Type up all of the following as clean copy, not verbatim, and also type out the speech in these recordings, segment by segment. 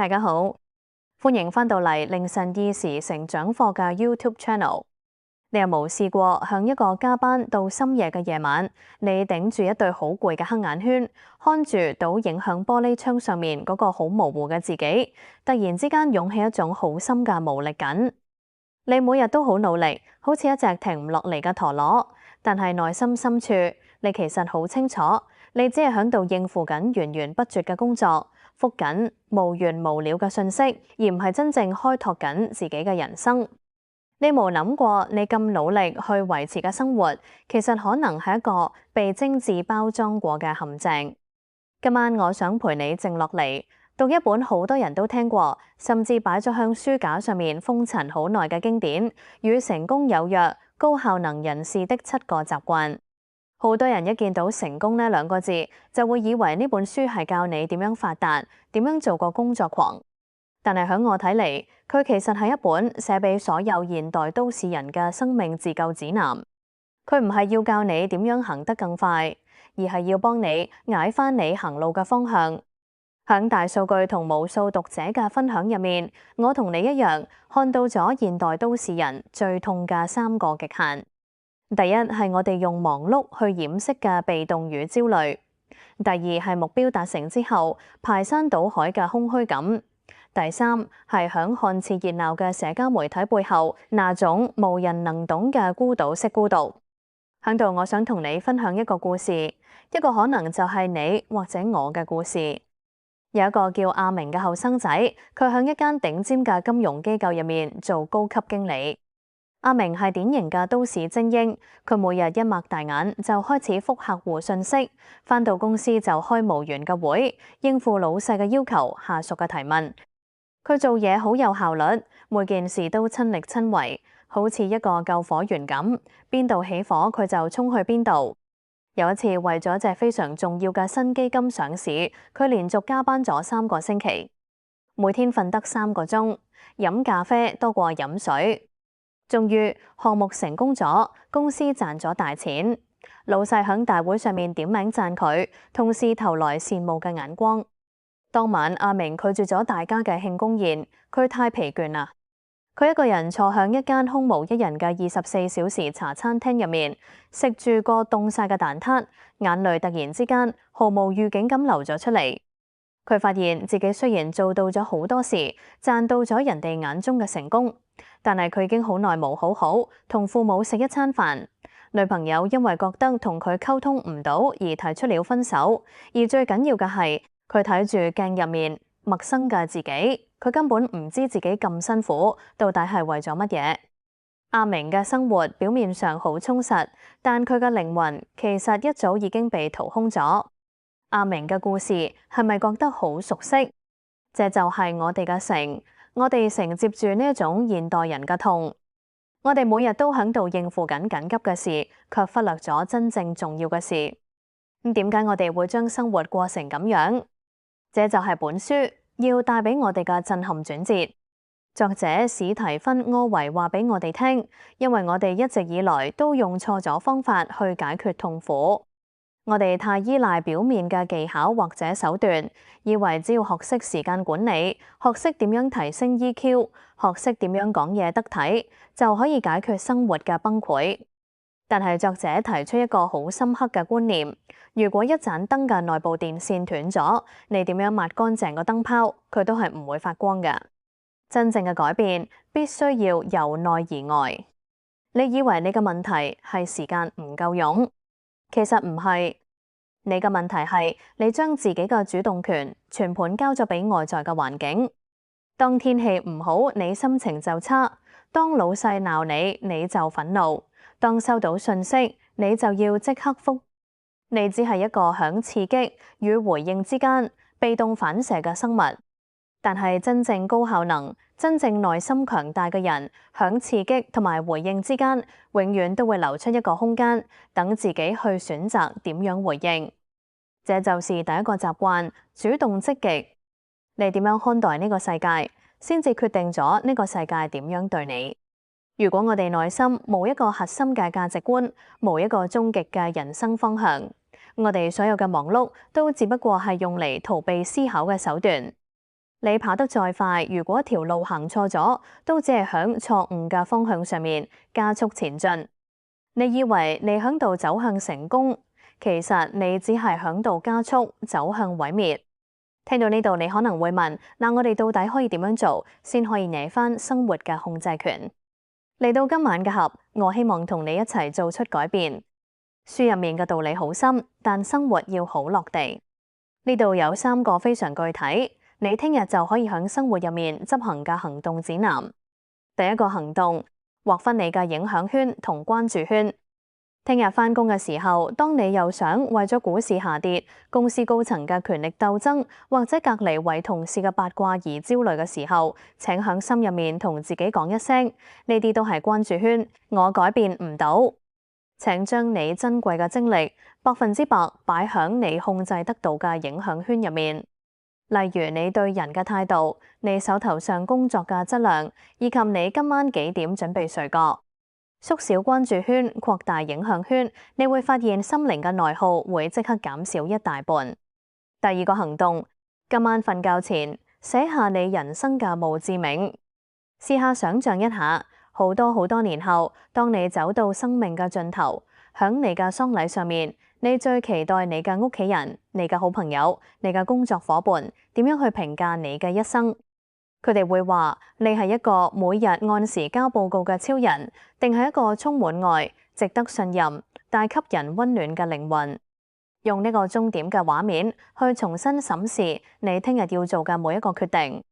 大家好，歡迎返到嚟凌晨2時成長課嘅 YouTube channel。你有冇試過向一個加班到深夜嘅夜晚，你頂住一對好攰嘅黑眼圈，看住倒影響玻璃窗上面嗰個好模糊嘅自己，突然之間湧起一種好深嘅無力感。你每日都好努力，好似一隻停唔落嚟嘅陀螺，但係內心深處，你其實好清楚，你只係響度應付緊源源不絕嘅工作，覆緊無完無了嘅訊息，而唔係真正開拓緊自己嘅人生。你冇諗過，你咁努力去維持嘅生活，其實可能係一個被精緻包裝過嘅陷阱。今晚我想陪你靜落嚟，讀一本好多人都聽過，甚至擺咗向書架上面封塵好耐嘅經典《與成功有約：高效能人士的7個習慣》。好多人一見到成功呢2個字，就會以為呢本書係教你點樣發達，點樣做個工作狂。但係喺我睇嚟，佢其實係一本寫俾所有現代都市人嘅生命自救指南。佢唔係要教你點樣行得更快，而係要幫你捱返你行路嘅方向。響大數據同無數讀者嘅分享入面，我同你一樣看到咗現代都市人最痛嘅3個極限。第一係我哋用忙碌去掩飾嘅被動與焦慮；第二係目標達成之後排山倒海嘅空虛感；第三係響看似熱鬧嘅社交媒體背後那種無人能懂嘅孤島式孤獨。響度我想同你分享一個故事，一個可能就係你或者我嘅故事。有一個叫阿明嘅後生仔，佢響一間頂尖嘅金融機構入面做高級經理。阿明係典型嘅都市精英，佢每日一擘大眼就開始覆客戶信息，返到公司就開無完嘅會，應付老細嘅要求、下屬嘅提問。佢做嘢好有效率，每件事都親力親為，好似一個救火員咁，邊度起火佢就衝去邊度。有一次為咗隻非常重要嘅新基金上市，佢連續加班咗3個星期，每天瞓得3個鐘，飲咖啡多過飲水。終於項目成功咗，公司賺咗大錢，老細響大會上面點名讚佢，同事投來羨慕嘅眼光。當晚阿明拒絕咗大家嘅慶功宴，佢太疲倦啦。佢一個人坐響一間空無一人嘅24小時茶餐廳入面，食住個凍晒嘅蛋撻，眼淚突然之間毫無預警咁流咗出嚟。佢發現自己雖然做到咗好多事，賺到咗人哋眼中嘅成功，但係佢已經好耐冇好好同父母食一餐飯。女朋友因為覺得同佢溝通唔到而提出了分手，而最緊要嘅係佢睇住鏡入面陌生嘅自己，佢根本唔知自己咁辛苦到底係為咗乜嘢。阿明嘅生活表面上好充實，但佢嘅靈魂其實一早已經被掏空咗。阿明嘅故事係咪覺得好熟悉？這就係我哋嘅城，我哋承接住呢一種現代人嘅痛。我哋每日都響度應付緊緊急嘅事，卻忽略咗真正重要嘅事。咁點解我哋會將生活過成咁樣？這就係本書要帶俾我哋嘅震撼轉折。作者史提芬·柯維話俾我哋聽，因為我哋一直以來都用錯咗方法去解決痛苦。我哋太依賴表面嘅技巧或者手段，以為只要學識時間管理，學識點樣提升 EQ， 學識點樣講嘢得體，就可以解決生活嘅崩潰。但係作者提出一個好深刻嘅觀念，如果一盞燈嘅內部電線斷咗，你點樣抹乾淨個燈泡，佢都係唔會發光嘅。真正嘅改變必須要由內而外。你以為你嘅問題係時間唔夠用？其實唔係，你嘅問題係你將自己嘅主動權全盤交咗俾外在嘅環境。當天氣唔好，你心情就差；當老細鬧你，你就憤怒；當收到訊息，你就要即刻覆。你只係一個響刺激與回應之間被動反射嘅生物。但係真正高效能、真正內心強大嘅人，響刺激同埋回應之間，永遠都會留出一個空間，等自己去選擇點樣回應。這就是第一個習慣，主動積極。你點樣看待呢個世界，先至決定咗呢個世界點樣對你。如果我哋內心冇一個核心嘅價值觀，冇一個終極嘅人生方向，我哋所有嘅忙碌都只不過係用嚟逃避思考嘅手段。你跑得再快，如果條路行錯咗，都只係響錯誤嘅方向上面加速前進。你以為你響度走向成功，其實你只係響度加速走向毀滅。聽到呢度，你可能會問：嗱，我哋到底可以點樣做，先可以贏返生活嘅控制權？嚟到今晚嘅盒，我希望同你一齊做出改變。書入面嘅道理好深，但生活要好落地。呢度有3個非常具體，你聽日就可以喺生活入面執行嘅行動指南。第一個行動，劃分你嘅影響圈同關注圈。聽日返工嘅時候，當你又想為咗股市下跌、公司高層嘅權力鬥爭，或者隔離為同事嘅八卦而焦慮嘅時候，請喺心入面同自己講一聲：呢啲都係關注圈，我改變唔到。請將你珍貴嘅精力100%擺響你控制得到嘅影響圈入面，例如你對人嘅態度、你手頭上工作嘅質量，以及你今晚幾點準備睡覺。縮小關注圈，擴大影響圈，你會發現心靈嘅內耗會即刻減少一大半。第二個行動，今晚瞓覺前寫下你人生嘅墓誌銘，試下想象一下，好多年後，當你走到生命嘅盡頭，響你嘅喪禮上面，你最期待你嘅屋企人、你嘅好朋友、你嘅工作伙伴點樣去評價你嘅一生？佢哋會話你係一個每日按時交報告嘅超人，定係一個充滿愛、值得信任、帶給人溫暖嘅靈魂？用呢個終點嘅畫面去重新審視你聽日要做嘅每一個決定。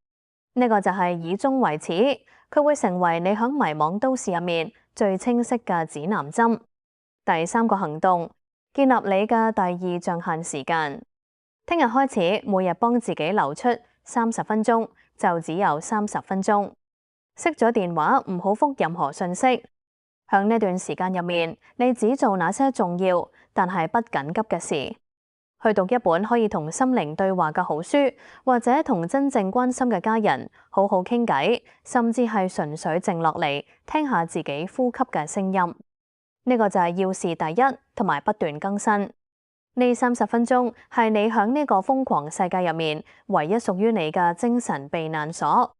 呢個就係以終為始，佢會成為你響迷惘都市入面最清晰嘅指南針。第3個行動，建立你嘅第2象限時間。聽日開始，每日幫自己留出30分鐘，就只有30分鐘。熄咗電話，唔好覆任何信息。響呢段時間入面，你只做那些重要但係不緊急嘅事。去讀一本可以同心靈對話嘅好書，或者同真正關心嘅家人好好傾偈，甚至係純粹靜落嚟聽下自己呼吸嘅聲音。呢個就係要事第一，同埋不斷更新。呢30分鐘係你響呢個瘋狂世界入面唯一屬於你嘅精神避難所。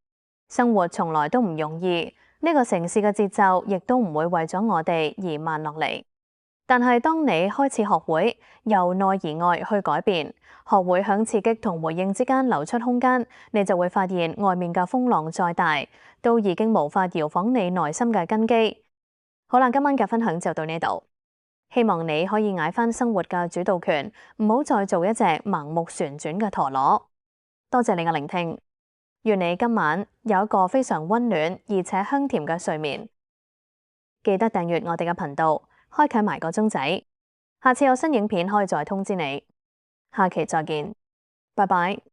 生活從來都唔容易，呢個城市嘅節奏亦都唔會為咗我哋而慢落嚟。但係當你開始學會由內而外去改變，學會響刺激同回應之間留出空間，你就會發現外面嘅風浪再大，都已經無法搖晃你內心嘅根基。好啦，今晚嘅分享就到呢度，希望你可以捱返生活嘅主導權，唔好再做一隻盲目旋轉嘅陀螺。多謝你嘅聆聽，願你今晚有一個非常溫暖而且香甜嘅睡眠。記得訂閱我哋嘅頻道，開啟埋個鐘仔，下次有新影片可以再通知你。下期再見，拜拜。